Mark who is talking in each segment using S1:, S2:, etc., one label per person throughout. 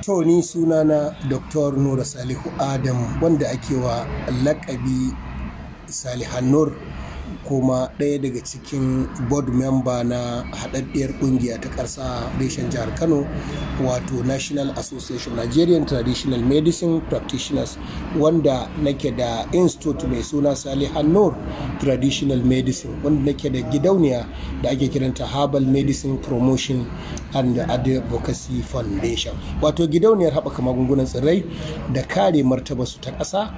S1: To ni sunana Dr. Nura Salihu Adam wanda ake wa lakabi Salihan Nur, kuma ɗaya daga cikin board member na haɗaɗɗiyar ƙungiya ta ƙasa reshen jihar Kano, wato National Association Nigerian Traditional Medicine Practitioners, wanda nake da institute mai suna Salihan Nur Traditional Medicine, wanda nake da gidauniya da ake kiranta Herbal Medicine Promotion and Advocacy Foundation, wato gidauniyar haɓaka magungunan tsirrai da kare martaba su ta ƙasa.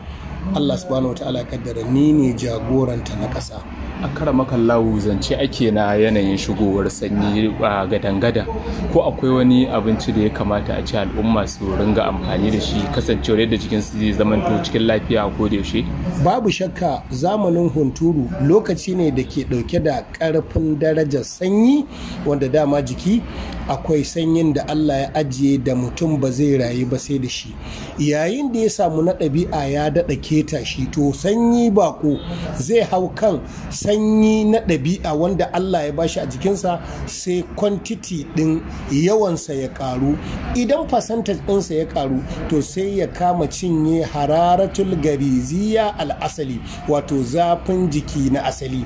S1: Allah subhanahu wa ta'ala kaddara ni ne jagoranta na ƙasa.
S2: A karamakan lawu zance ake na yanayin shigowar sanyi a gadangada, ko akwai wani abinci da ya kamata a ci al'umma su ringa amfani da shi kasancewar yadda jikin su zai zamanto cikin lafiya ko da yaushe?
S1: Babu shakka zamanin hunturu lokaci ne da ke dauke da karfin darajar sanyi, wanda dama jiki akwai sanyin da Allah ya ajiye da mutum ba zai rayu ba sai da shi. Yayin da ya samu na ɗabi'a ya daɗa keta shi, to sanyi bako zai hau kan sanyi na ɗabi'a wanda Allah ya bashi a jikinsa, sai kwantiti ɗin yawansa ya ƙaru. Idan percentage ɗinsa ya ƙaru, to sai ya kama cinye hararatul gariziya al'asali, wato zafin jiki na asali.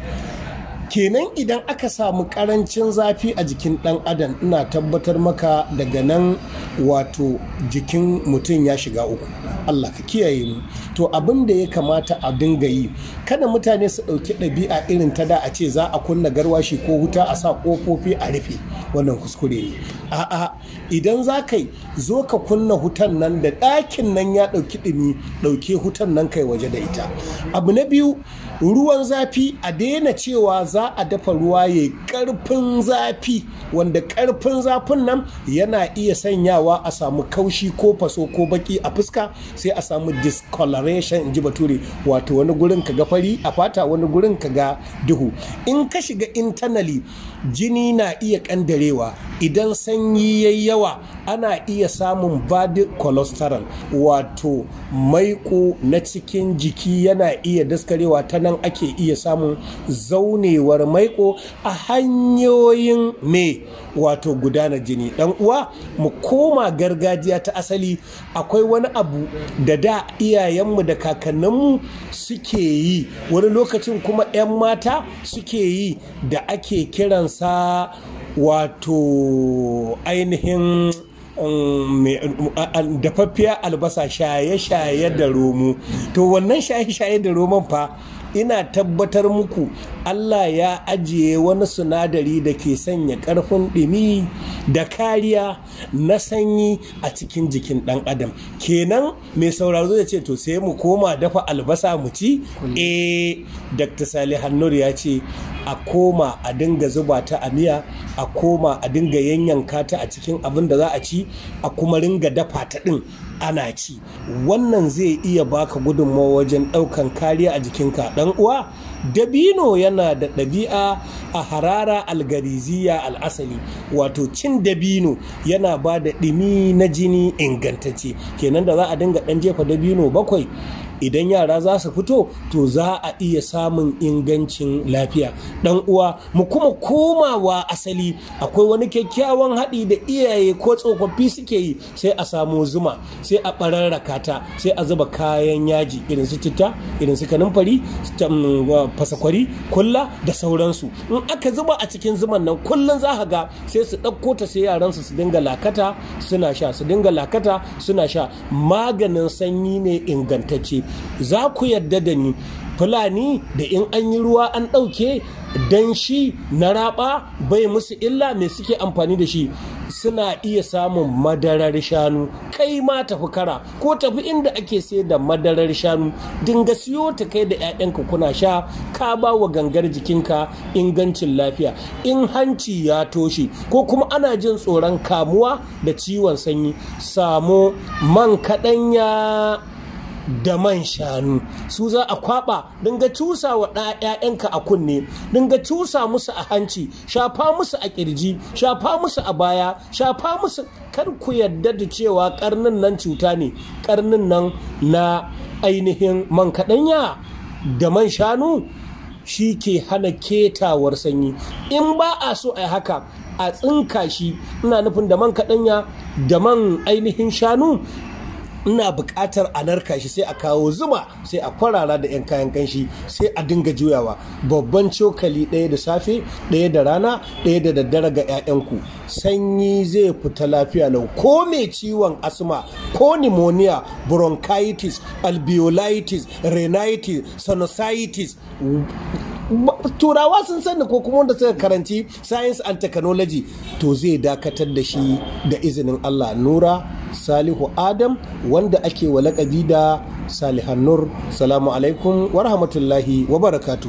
S1: Kenan idan aka samu karancin zafi a jikin dan adam, ina tabbatar maka daga nan wato jikin mutum ya shiga uku. Allah ka kiyaye mu. To abin da ya kamata a dinga yi, kada mutane su ɗauki ɗabi'a irin ta da a ce za a kunna garwashi ko wuta a sa ƙofofi a rufe. Wannan kuskure ne. A'a, idan za ka yi zo ka kunna hutan nan da ɗakin nan ya ɗauki ɗumi, ɗauke hutan nan kai waje da ita. Abu na biyu, ruwan zafi a daina cewa za a dafa ruwa ya karfin zafi, wanda karfin zafin nan yana iya sanyawa a samu kaushi ko faso ko baki a fuska, sai a samu discoloration in ji bature, wato wani gurin ka ga fari a fata, wani gurin ka ga duhu. In ka shiga internally, jini na iya kandarewa. Idan sanyi yayi yawa ana iya samun bad cholesterol, wato maiko na cikin jiki yana iya daskarewa. Ta nan ake iya samun zaunewar maiko a hanyoyin wato gudanar jini. Dan uwa, mu koma gargajiya ta asali. Akwai wani abu da iyayenmu da kakanninmu suke yi, wani lokacin kuma 'yan mata suke yi, da ake kiransa wato ainihin dafaffiya albasa, shaye-shaye da romo. To wannan shaye-shaye da romon fa, ina tabbatar muku Allah ya ajiye wani sinadari da ke sanya ƙarfin ɗumi da kariya na sanyi a cikin jikin ɗan adam. Kenan mai sauraro ya ce to sai mu koma dafa albasa mu ci? Dr. Salihan Nur ya ce a koma a dinga zuba ta a miya, a koma a dinga yanyanka ta a cikin abin da za a ci, a kuma ringa dafa ta ɗin ana ci. Wannan zai iya baka gudunmawa wajen ɗaukan kariya a jikinka. Dan uwa, dabino yana da ɗabi'a a harara algariziya al'asali, wato cin dabino yana ba da ɗimi na jini ingantacce. Kenan da za a dinga ɗan jefa dabino 7, idan yara za su fito, to za a iya samun ingancin lafiya. Dan uwa, mu kuma komawa asali. Akwai wani kyakkyawan haɗi da iyaye ko tsofaffi suke yi, sai a samu zuma, sai a ɓararraka ta, sai a zuba kayan yaji irin su citta, irin su kanumfari, fasakwari, kulla da sauransu. In aka zuba a cikin zuman nan, kullum za ka ga sai su ɗauko ta, sai yaransu su dinga lakata suna sha, su dinga lakata suna sha. Maganin sanyi ne ingantacce. Za ku yarda da ni, Fulani da in an yi ruwa an ɗauke danshi na raba bai musu illa, me suke amfani da shi? Suna iya samun madarar shanu. Kai ma tafi kara ko tafi inda ake sayar da madarar shanu, dinga siyo ta kai da 'ya'yanka kuna sha, ka ba wa gangar jikinka ingancin lafiya. In hanci ya toshe ko kuma ana jin tsoron kamuwa da ciwon sanyi, samo man kaɗanya da man shanu, su za a kwaba, dinga cusa wa ƴaƴanka a kunne, dinga cusa musu a hanci, shafa musu a kirji, shafa musu a baya, shafa musu. Kar ku yarda da cewa karnin nan cuta ne. Karnin nan na ainihin man kaɗanya da man shanu shi ke hana ketawar sanyi. In ba a so a haka, a tsinka shi, ina nufin da man kaɗanya da man ainihin shanu, ina buƙatar a narka shi, sai a kawo zuma, sai a kwarara da 'yan kayan kanshi, sai a dinga juyawa. Babban cokali ɗaya da safe, ɗaya da rana, ɗaya da daddare ga 'ya'yanku. Sanyi zai fita lafiya lau. Ko mai ciwon asma, ko pneumonia, bronchitis, alveolitis, rhinitis, sinusitis, turawa sun sani ko kuma wanda suka karanci science and technology, to zai dakatar da shi da izinin Allah. Nura Salihu Adam, wanda ake wa laƙabi da Salihan Nur. Salamu alaikum wa rahmatullahi wa barakatuh.